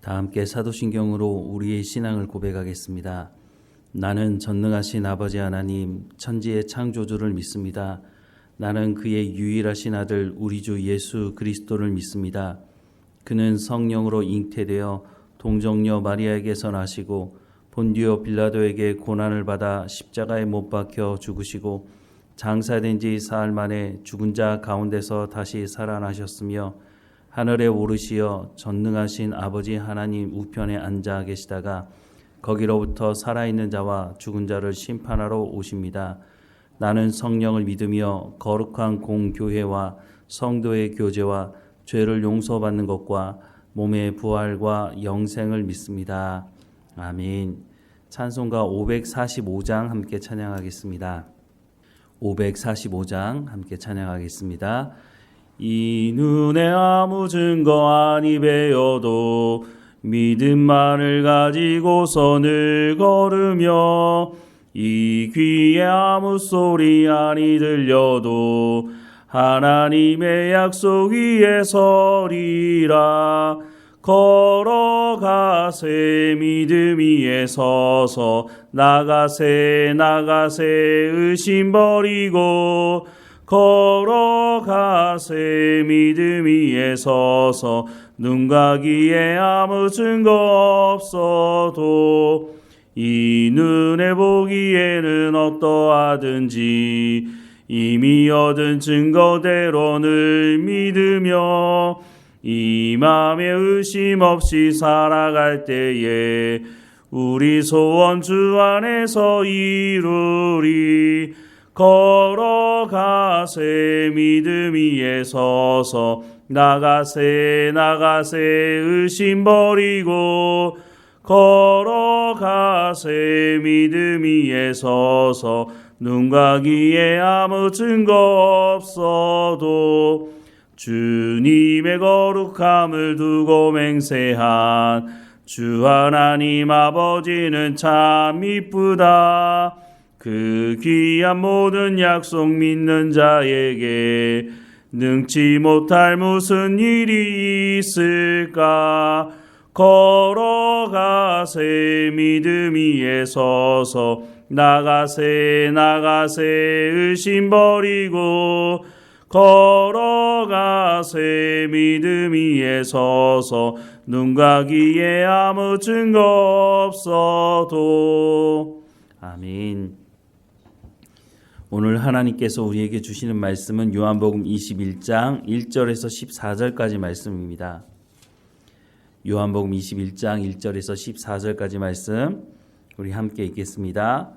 다 함께 사도신경으로 우리의 신앙을 고백하겠습니다. 나는 전능하신 아버지 하나님, 천지의 창조주를 믿습니다. 나는 그의 유일하신 아들 우리 주 예수 그리스도를 믿습니다. 그는 성령으로 잉태되어 동정녀 마리아에게서 나시고 본디오 빌라도에게 고난을 받아 십자가에 못 박혀 죽으시고 장사된 지 사흘 만에 죽은 자 가운데서 다시 살아나셨으며 하늘에 오르시어 전능하신 아버지 하나님 우편에 앉아 계시다가 거기로부터 살아있는 자와 죽은 자를 심판하러 오십니다. 나는 성령을 믿으며 거룩한 공교회와 성도의 교제와 죄를 용서받는 것과 몸의 부활과 영생을 믿습니다. 아멘. 찬송가 545장 함께 찬양하겠습니다. 545장 함께 찬양하겠습니다. 이 눈에 아무 증거 아니 배어도 믿음만을 가지고서 늘 걸으며 이 귀에 아무 소리 아니 들려도 하나님의 약속 위에 서리라. 걸어가세 믿음 위에 서서 나가세 의심 버리고 걸어가세 믿음 위에 서서 눈과 귀에 아무 증거 없어도 이 눈에 보기에는 어떠하든지 이미 얻은 증거대로 늘 믿으며 이 맘에 의심 없이 살아갈 때에 우리 소원 주 안에서 이루리. 걸어가세 믿음 위에 서서 나가세 의심 버리고 걸어가세 믿음 위에 서서 눈과 귀에 아무 증거 없어도 주님의 거룩함을 두고 맹세한 주 하나님 아버지는 참 이쁘다. 그 귀한 모든 약속 믿는 자에게 능치 못할 무슨 일이 있을까. 걸어가세 믿음 위에 서서 나가세 의심 버리고 걸어가세 믿음 위에 서서 눈과 귀에 아무 증거 없어도. 아멘. 오늘 하나님께서 우리에게 주시는 말씀은 요한복음 21장 1절에서 14절까지 말씀입니다. 요한복음 21장 1절에서 14절까지 말씀 우리 함께 읽겠습니다.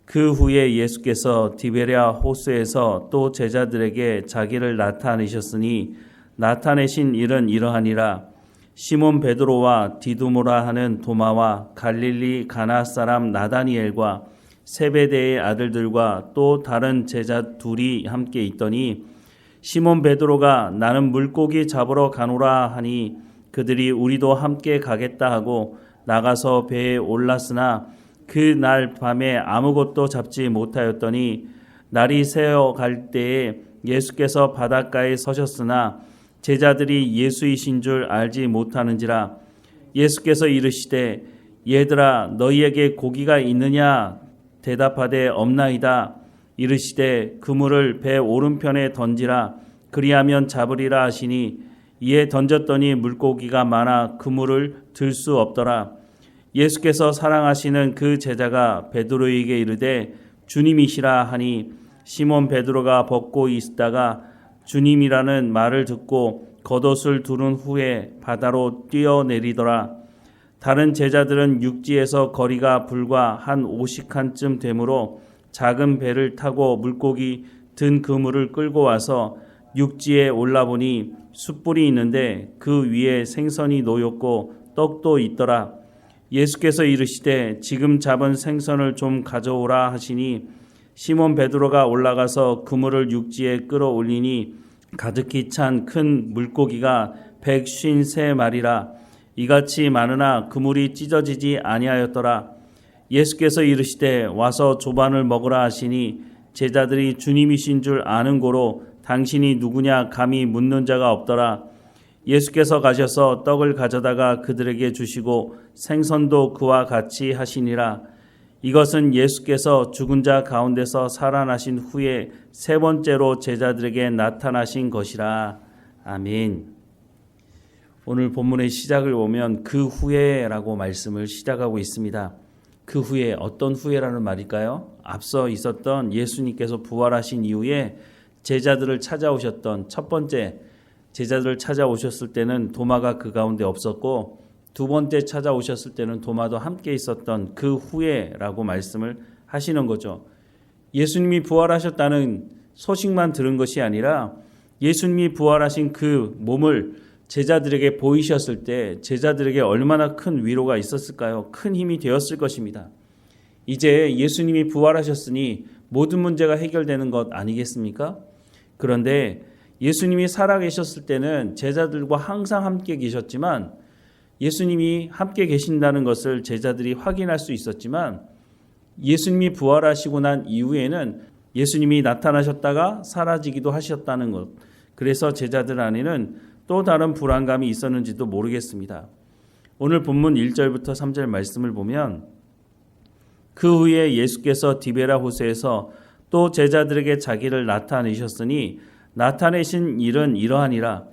그 후에 예수께서 디베랴 호수에서 또 제자들에게 자기를 나타내셨으니 나타내신 일은 이러하니라. 시몬 베드로와 디두모라 하는 도마와 갈릴리 가나 사람 나다니엘과 세베대의 아들들과 또 다른 제자 둘이 함께 있더니 시몬 베드로가 나는 물고기 잡으러 가노라 하니 그들이 우리도 함께 가겠다 하고 나가서 배에 올랐으나 그 날 밤에 아무것도 잡지 못하였더니 날이 새어 갈 때에 예수께서 바닷가에 서셨으나 제자들이 예수이신 줄 알지 못하는지라. 예수께서 이르시되 얘들아 너희에게 고기가 있느냐 대답하되 없나이다. 이르시되 그물을 배 오른편에 던지라. 그리하면 잡으리라 하시니 이에 던졌더니 물고기가 많아 그물을 들 수 없더라. 예수께서 사랑하시는 그 제자가 베드로에게 이르되 주님이시라 하니 시몬 베드로가 벗고 있다가 주님이라는 말을 듣고 겉옷을 두른 후에 바다로 뛰어내리더라. 다른 제자들은 육지에서 거리가 불과 한 50칸쯤 되므로 작은 배를 타고 물고기 든 그물을 끌고 와서 육지에 올라보니 숯불이 있는데 그 위에 생선이 놓였고 떡도 있더라. 예수께서 이르시되 지금 잡은 생선을 좀 가져오라 하시니 시몬 베드로가 올라가서 그물을 육지에 끌어올리니 가득히 찬 큰 물고기가 153마리라. 이같이 많으나 그물이 찢어지지 아니하였더라. 예수께서 이르시되 와서 조반을 먹으라 하시니 제자들이 주님이신 줄 아는 고로 당신이 누구냐 감히 묻는 자가 없더라. 예수께서 가셔서 떡을 가져다가 그들에게 주시고 생선도 그와 같이 하시니라. 이것은 예수께서 죽은 자 가운데서 살아나신 후에 세 번째로 제자들에게 나타나신 것이라. 아멘. 오늘 본문의 시작을 보면 그 후에라고 말씀을 시작하고 있습니다. 그 후에, 어떤 후에라는 말일까요? 앞서 있었던 예수님께서 부활하신 이후에 제자들을 찾아오셨던 첫 번째, 제자들을 찾아오셨을 때는 도마가 그 가운데 없었고 두 번째 찾아오셨을 때는 도마도 함께 있었던 그 후에라고 말씀을 하시는 거죠. 예수님이 부활하셨다는 소식만 들은 것이 아니라 예수님이 부활하신 그 몸을 제자들에게 보이셨을 때 제자들에게 얼마나 큰 위로가 있었을까요? 큰 힘이 되었을 것입니다. 이제 예수님이 부활하셨으니 모든 문제가 해결되는 것 아니겠습니까? 그런데 예수님이 살아계셨을 때는 제자들과 항상 함께 계셨지만 예수님이 함께 계신다는 것을 제자들이 확인할 수 있었지만 예수님이 부활하시고 난 이후에는 예수님이 나타나셨다가 사라지기도 하셨다는 것, 그래서 제자들 안에는 또 다른 불안감이 있었는지도 모르겠습니다. 오늘 본문 1절부터 3절 말씀을 보면 그 후에 예수께서 디베라 호수에서 또 제자들에게 자기를 나타내셨으니 나타내신 일은 이러하니라.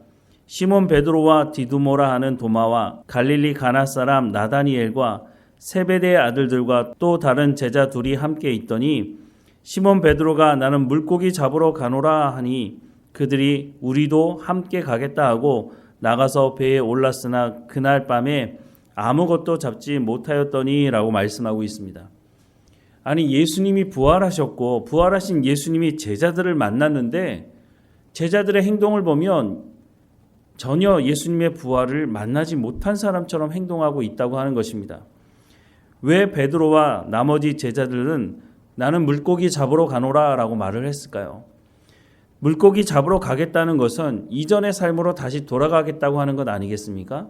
시몬 베드로와 디두모라 하는 도마와 갈릴리 가나 사람 나다니엘과 세베대의 아들들과 또 다른 제자 둘이 함께 있더니 시몬 베드로가 나는 물고기 잡으러 가노라 하니 그들이 우리도 함께 가겠다 하고 나가서 배에 올랐으나 그날 밤에 아무것도 잡지 못하였더니 라고 말씀하고 있습니다. 아니, 예수님이 부활하셨고 부활하신 예수님이 제자들을 만났는데 제자들의 행동을 보면 전혀 예수님의 부활을 만나지 못한 사람처럼 행동하고 있다고 하는 것입니다. 왜 베드로와 나머지 제자들은 나는 물고기 잡으러 가노라 라고 말을 했을까요? 물고기 잡으러 가겠다는 것은 이전의 삶으로 다시 돌아가겠다고 하는 것 아니겠습니까?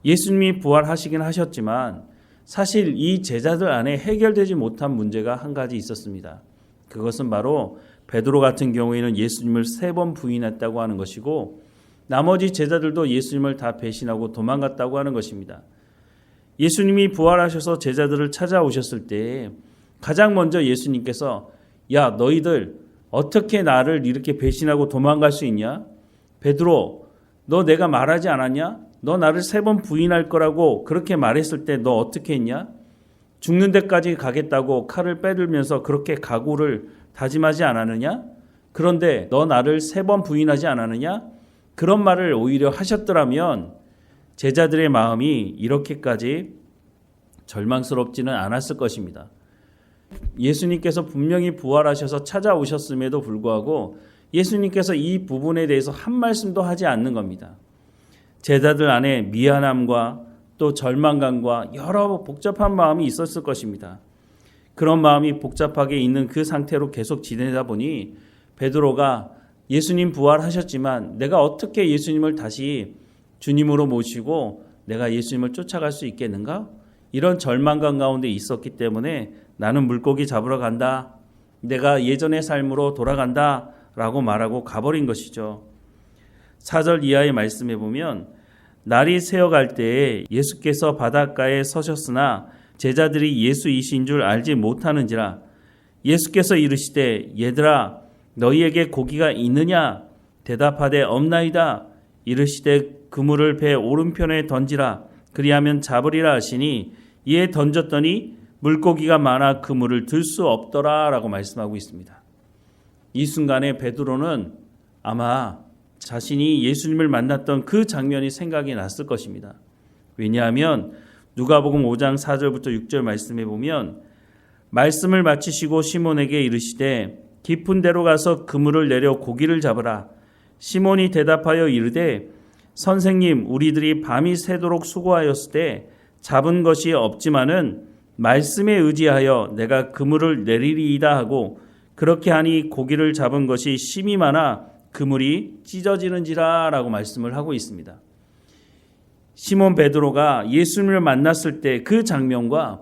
예수님이 부활하시긴 하셨지만 사실 이 제자들 안에 해결되지 못한 문제가 한 가지 있었습니다. 그것은 바로 베드로 같은 경우에는 예수님을 3번 부인했다고 하는 것이고 나머지 제자들도 예수님을 다 배신하고 도망갔다고 하는 것입니다. 예수님이 부활하셔서 제자들을 찾아오셨을 때 가장 먼저 예수님께서 야, 너희들 어떻게 나를 이렇게 배신하고 도망갈 수 있냐? 베드로, 너 내가 말하지 않았냐? 너 나를 3번 부인할 거라고 그렇게 말했을 때 너 어떻게 했냐? 죽는 데까지 가겠다고 칼을 빼들면서 그렇게 각오를 다짐하지 않았느냐? 그런데 너 나를 3번 부인하지 않았느냐? 그런 말을 오히려 하셨더라면 제자들의 마음이 이렇게까지 절망스럽지는 않았을 것입니다. 예수님께서 분명히 부활하셔서 찾아오셨음에도 불구하고 예수님께서 이 부분에 대해서 한 말씀도 하지 않는 겁니다. 제자들 안에 미안함과 또 절망감과 여러 복잡한 마음이 있었을 것입니다. 그런 마음이 복잡하게 있는 그 상태로 계속 지내다 보니 베드로가 예수님 부활하셨지만 내가 어떻게 예수님을 다시 주님으로 모시고 내가 예수님을 쫓아갈 수 있겠는가? 이런 절망감 가운데 있었기 때문에 나는 물고기 잡으러 간다. 내가 예전의 삶으로 돌아간다. 라고 말하고 가버린 것이죠. 4절 이하의 말씀에 보면 날이 새어갈 때에 예수께서 바닷가에 서셨으나 제자들이 예수이신 줄 알지 못하는지라. 예수께서 이르시되 얘들아 너희에게 고기가 있느냐? 대답하되 없나이다. 이르시되 그물을 배 오른편에 던지라. 그리하면 잡으리라 하시니 이에 던졌더니 물고기가 많아 그물을 들 수 없더라 라고 말씀하고 있습니다. 이 순간에 베드로는 아마 자신이 예수님을 만났던 그 장면이 생각이 났을 것입니다. 왜냐하면 누가복음 5장 4절부터 6절 말씀에 보면 말씀을 마치시고 시몬에게 이르시되 깊은 데로 가서 그물을 내려 고기를 잡으라. 시몬이 대답하여 이르되 선생님 우리들이 밤이 새도록 수고하였을 때 잡은 것이 없지만은 말씀에 의지하여 내가 그물을 내리리이다 하고 그렇게 하니 고기를 잡은 것이 심이 많아 그물이 찢어지는지라 라고 말씀을 하고 있습니다. 시몬 베드로가 예수님을 만났을 때 그 장면과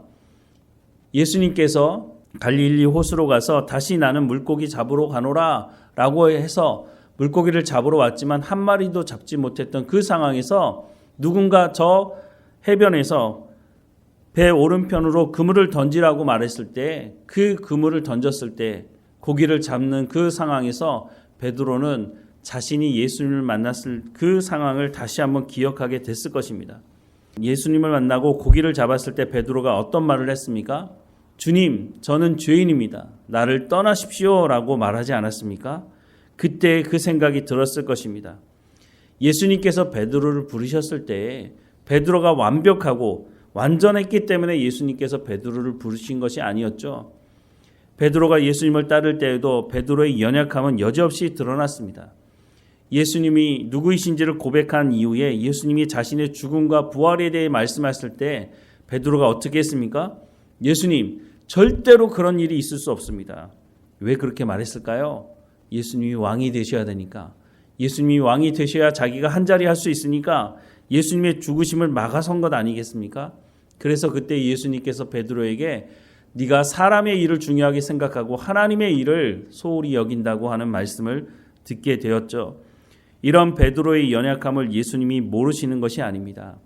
예수님께서 갈릴리 호수로 가서 다시 나는 물고기 잡으러 가노라 라고 해서 물고기를 잡으러 왔지만 한 마리도 잡지 못했던 그 상황에서 누군가 저 해변에서 배 오른편으로 그물을 던지라고 말했을 때 그 그물을 던졌을 때 고기를 잡는 그 상황에서 베드로는 자신이 예수님을 만났을 그 상황을 다시 한번 기억하게 됐을 것입니다. 예수님을 만나고 고기를 잡았을 때 베드로가 어떤 말을 했습니까? 주님, 저는 죄인입니다. 나를 떠나십시오 라고 말하지 않았습니까? 그때 그 생각이 들었을 것입니다. 예수님께서 베드로를 부르셨을 때 베드로가 완벽하고 완전했기 때문에 예수님께서 베드로를 부르신 것이 아니었죠. 베드로가 예수님을 따를 때에도 베드로의 연약함은 여지없이 드러났습니다. 예수님이 누구이신지를 고백한 이후에 예수님이 자신의 죽음과 부활에 대해 말씀하실 때 베드로가 어떻게 했습니까? 예수님, 절대로 그런 일이 있을 수 없습니다. 왜 그렇게 말했을까요? 예수님이 왕이 되셔야 되니까. 예수님이 왕이 되셔야 자기가 한자리 할 수 있으니까 예수님의 죽으심을 막아선 것 아니겠습니까? 그래서 그때 예수님께서 베드로에게 네가 사람의 일을 중요하게 생각하고 하나님의 일을 소홀히 여긴다고 하는 말씀을 듣게 되었죠. 이런 베드로의 연약함을 예수님이 모르시는 것이 아닙니다.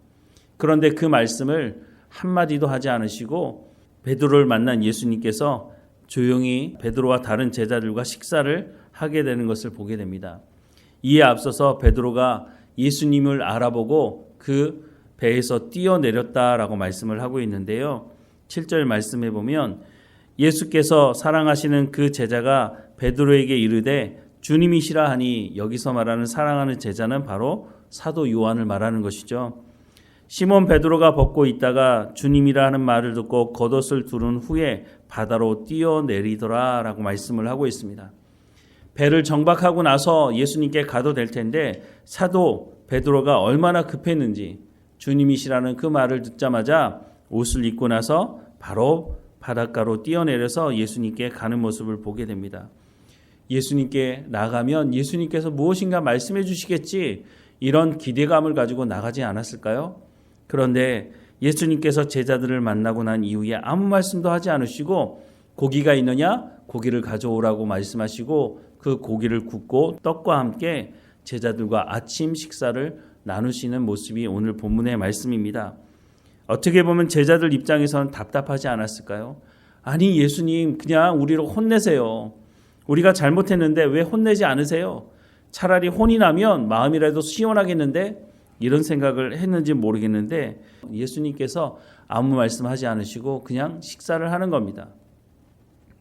그런데 그 말씀을 한마디도 하지 않으시고 베드로를 만난 예수님께서 조용히 베드로와 다른 제자들과 식사를 하게 되는 것을 보게 됩니다. 이에 앞서서 베드로가 예수님을 알아보고 그 배에서 뛰어내렸다라고 말씀을 하고 있는데요. 7절 말씀해 보면 예수께서 사랑하시는 그 제자가 베드로에게 이르되 주님이시라 하니 여기서 말하는 사랑하는 제자는 바로 사도 요한을 말하는 것이죠. 시몬 베드로가 벗고 있다가 주님이라 하는 말을 듣고 겉옷을 두른 후에 바다로 뛰어내리더라 라고 말씀을 하고 있습니다. 배를 정박하고 나서 예수님께 가도 될 텐데 사도 베드로가 얼마나 급했는지 주님이시라는 그 말을 듣자마자 옷을 입고 나서 바로 바닷가로 뛰어내려서 예수님께 가는 모습을 보게 됩니다. 예수님께 나가면 예수님께서 무엇인가 말씀해 주시겠지 이런 기대감을 가지고 나가지 않았을까요? 그런데 예수님께서 제자들을 만나고 난 이후에 아무 말씀도 하지 않으시고 고기가 있느냐? 고기를 가져오라고 말씀하시고 그 고기를 굽고 떡과 함께 제자들과 아침 식사를 나누시는 모습이 오늘 본문의 말씀입니다. 어떻게 보면 제자들 입장에서는 답답하지 않았을까요? 아니 예수님 그냥 우리를 혼내세요. 우리가 잘못했는데 왜 혼내지 않으세요? 차라리 혼이 나면 마음이라도 시원하겠는데 이런 생각을 했는지 모르겠는데 예수님께서 아무 말씀하지 않으시고 그냥 식사를 하는 겁니다.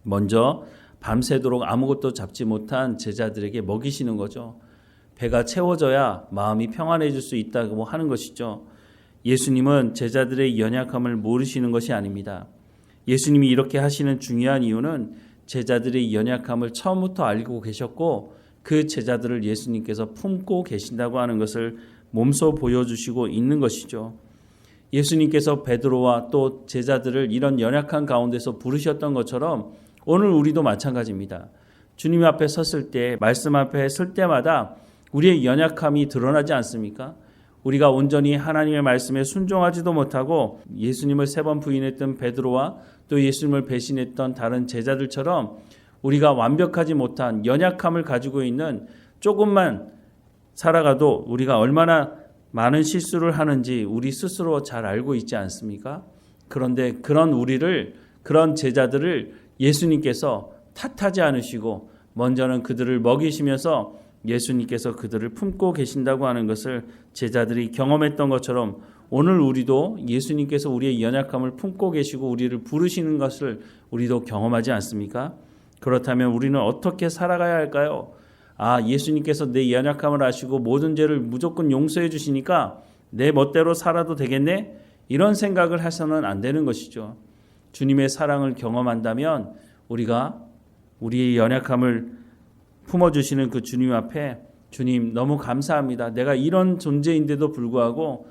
먼저 밤새도록 아무것도 잡지 못한 제자들에게 먹이시는 거죠. 배가 채워져야 마음이 평안해질 수 있다고 하는 것이죠. 예수님은 제자들의 연약함을 모르시는 것이 아닙니다. 예수님이 이렇게 하시는 중요한 이유는 제자들의 연약함을 처음부터 알고 계셨고 그 제자들을 예수님께서 품고 계신다고 하는 것을 몸소 보여주시고 있는 것이죠. 예수님께서 베드로와 또 제자들을 이런 연약한 가운데서 부르셨던 것처럼 오늘 우리도 마찬가지입니다. 주님 앞에 섰을 때, 말씀 앞에 설 때마다 우리의 연약함이 드러나지 않습니까? 우리가 온전히 하나님의 말씀에 순종하지도 못하고 예수님을 3번 부인했던 베드로와 또 예수님을 배신했던 다른 제자들처럼 우리가 완벽하지 못한 연약함을 가지고 있는 조금만 살아가도 우리가 얼마나 많은 실수를 하는지 우리 스스로 잘 알고 있지 않습니까? 그런데 그런 제자들을 예수님께서 탓하지 않으시고 먼저는 그들을 먹이시면서 예수님께서 그들을 품고 계신다고 하는 것을 제자들이 경험했던 것처럼 오늘 우리도 예수님께서 우리의 연약함을 품고 계시고 우리를 부르시는 것을 우리도 경험하지 않습니까? 그렇다면 우리는 어떻게 살아가야 할까요? 예수님께서 내 연약함을 아시고 모든 죄를 무조건 용서해 주시니까 내 멋대로 살아도 되겠네? 이런 생각을 해서는 안 되는 것이죠. 주님의 사랑을 경험한다면 우리가 우리의 연약함을 품어주시는 그 주님 앞에 주님 너무 감사합니다. 내가 이런 존재인데도 불구하고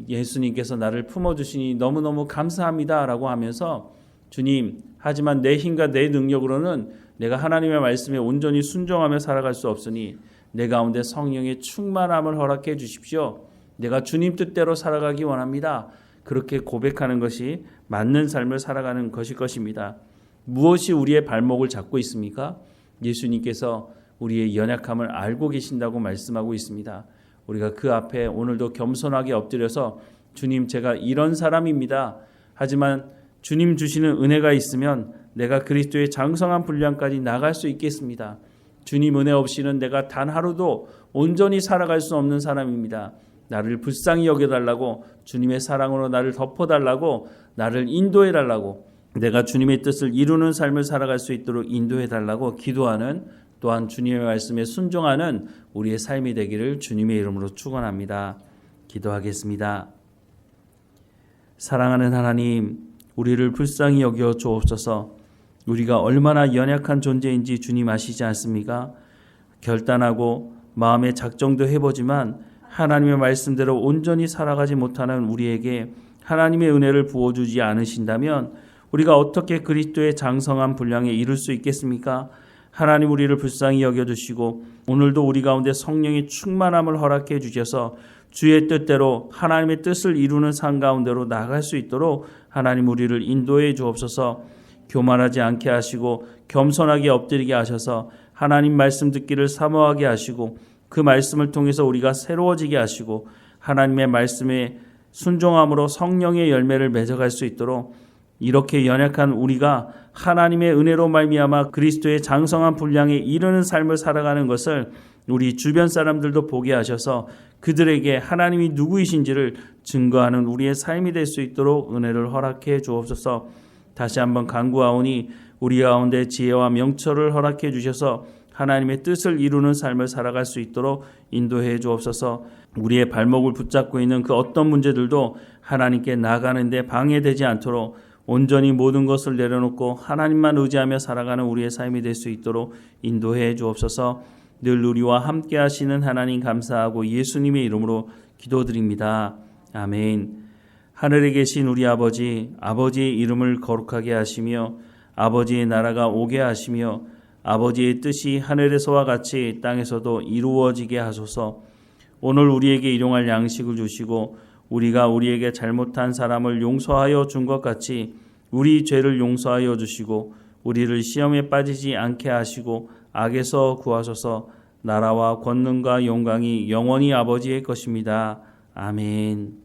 예수님께서 나를 품어주시니 너무너무 감사합니다 라고 하면서 주님 하지만 내 힘과 내 능력으로는 내가 하나님의 말씀에 온전히 순종하며 살아갈 수 없으니 내 가운데 성령의 충만함을 허락해 주십시오. 내가 주님 뜻대로 살아가기 원합니다. 그렇게 고백하는 것이 맞는 삶을 살아가는 것일 것입니다. 무엇이 우리의 발목을 잡고 있습니까? 예수님께서 우리의 연약함을 알고 계신다고 말씀하고 있습니다. 우리가 그 앞에 오늘도 겸손하게 엎드려서 주님, 제가 이런 사람입니다. 하지만 주님 주시는 은혜가 있으면 내가 그리스도의 장성한 분량까지 나갈 수 있겠습니다. 주님 은혜 없이는 내가 단 하루도 온전히 살아갈 수 없는 사람입니다. 나를 불쌍히 여겨달라고, 주님의 사랑으로 나를 덮어달라고, 나를 인도해달라고, 내가 주님의 뜻을 이루는 삶을 살아갈 수 있도록 인도해달라고 기도하는, 또한 주님의 말씀에 순종하는 우리의 삶이 되기를 주님의 이름으로 축원합니다. 기도하겠습니다. 사랑하는 하나님, 우리를 불쌍히 여겨 주옵소서. 우리가 얼마나 연약한 존재인지 주님 아시지 않습니까? 결단하고 마음의 작정도 해보지만 하나님의 말씀대로 온전히 살아가지 못하는 우리에게 하나님의 은혜를 부어주지 않으신다면 우리가 어떻게 그리스도의 장성한 분량에 이룰 수 있겠습니까? 하나님, 우리를 불쌍히 여겨주시고 오늘도 우리 가운데 성령의 충만함을 허락해 주셔서 주의 뜻대로 하나님의 뜻을 이루는 삶 가운데로 나갈 수 있도록 하나님, 우리를 인도해 주옵소서. 교만하지 않게 하시고 겸손하게 엎드리게 하셔서 하나님 말씀 듣기를 사모하게 하시고 그 말씀을 통해서 우리가 새로워지게 하시고 하나님의 말씀에 순종함으로 성령의 열매를 맺어갈 수 있도록, 이렇게 연약한 우리가 하나님의 은혜로 말미암아 그리스도의 장성한 분량에 이르는 삶을 살아가는 것을 우리 주변 사람들도 보게 하셔서 그들에게 하나님이 누구이신지를 증거하는 우리의 삶이 될 수 있도록 은혜를 허락해 주옵소서. 다시 한번 간구하오니 우리 가운데 지혜와 명철을 허락해 주셔서 하나님의 뜻을 이루는 삶을 살아갈 수 있도록 인도해 주옵소서. 우리의 발목을 붙잡고 있는 그 어떤 문제들도 하나님께 나가는데 방해되지 않도록 온전히 모든 것을 내려놓고 하나님만 의지하며 살아가는 우리의 삶이 될 수 있도록 인도해 주옵소서. 늘 우리와 함께 하시는 하나님 감사하고 예수님의 이름으로 기도드립니다. 아멘. 하늘에 계신 우리 아버지, 아버지의 이름을 거룩하게 하시며 아버지의 나라가 오게 하시며 아버지의 뜻이 하늘에서와 같이 땅에서도 이루어지게 하소서. 오늘 우리에게 일용할 양식을 주시고 우리가 우리에게 잘못한 사람을 용서하여 준 것 같이 우리 죄를 용서하여 주시고 우리를 시험에 빠지지 않게 하시고 악에서 구하소서. 나라와 권능과 영광이 영원히 아버지의 것입니다. 아멘.